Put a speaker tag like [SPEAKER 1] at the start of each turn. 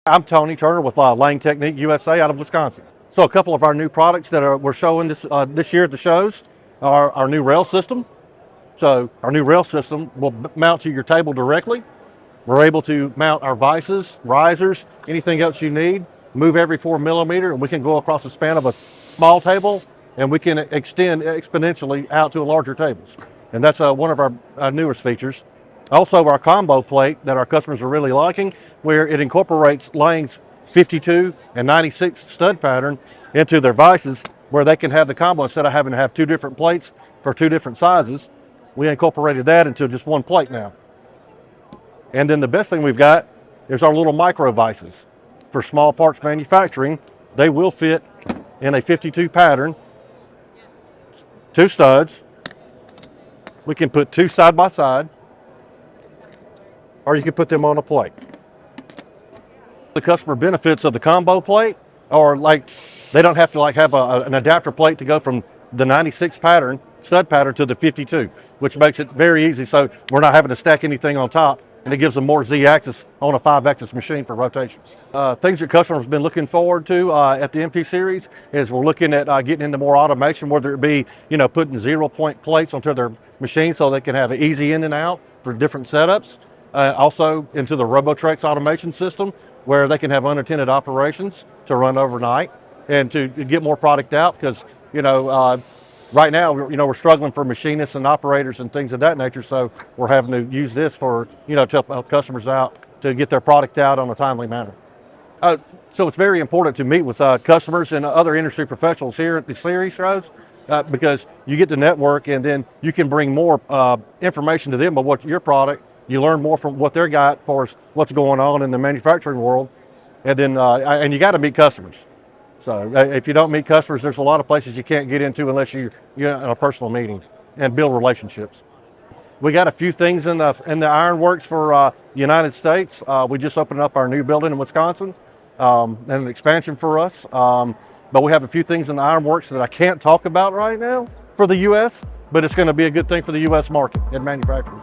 [SPEAKER 1] I'm Tony Turner with Technik USA out of Wisconsin. So a couple of our new products that we're showing this year at the shows are our new rail system. So our new rail system will mount to your table directly. We're able to mount our vises, risers, anything else you need, move every 4 millimeter, and we can go across the span of a small table, and we can extend exponentially out to larger tables. And that's one of our newest features. Also, our combo plate that our customers are really liking, where it incorporates Lang's 52 and 96 stud pattern into their vises, where they can have the combo instead of having to have two different plates for two different sizes. We incorporated that into just one plate now. And then the best thing we've got is our little micro vises. For small parts manufacturing, they will fit in a 52 pattern, two studs. We can put two side by side, or you can put them on a plate. The customer benefits of the combo plate are like, they don't have to have an adapter plate to go from the 96 pattern, stud pattern, to the 52, which makes it very easy. So we're not having to stack anything on top, and it gives them more Z-axis on a 5-axis machine for rotation. Things that customers have been looking forward to at the MP series is we're looking at getting into more automation, whether it be putting 0-point plates onto their machine so they can have an easy in and out for different setups. Also into the Robotrex automation system, where they can have unattended operations to run overnight and to get more product out, because right now we're struggling for machinists and operators and things of that nature, so we're having to use this for to help customers out to get their product out on a timely manner. So it's very important to meet with customers and other industry professionals here at the series shows, because you get to network, and then you can bring more information to them about your product. You learn more from what they're got for what's going on in the manufacturing world, and then and you got to meet customers. So if you don't meet customers, there's a lot of places you can't get into unless you're in a personal meeting and build relationships. We got a few things in the ironworks for the United States. We just opened up our new building in Wisconsin, and an expansion for us. But we have a few things in the ironworks that I can't talk about right now for the U.S., but it's going to be a good thing for the U.S. market and manufacturing.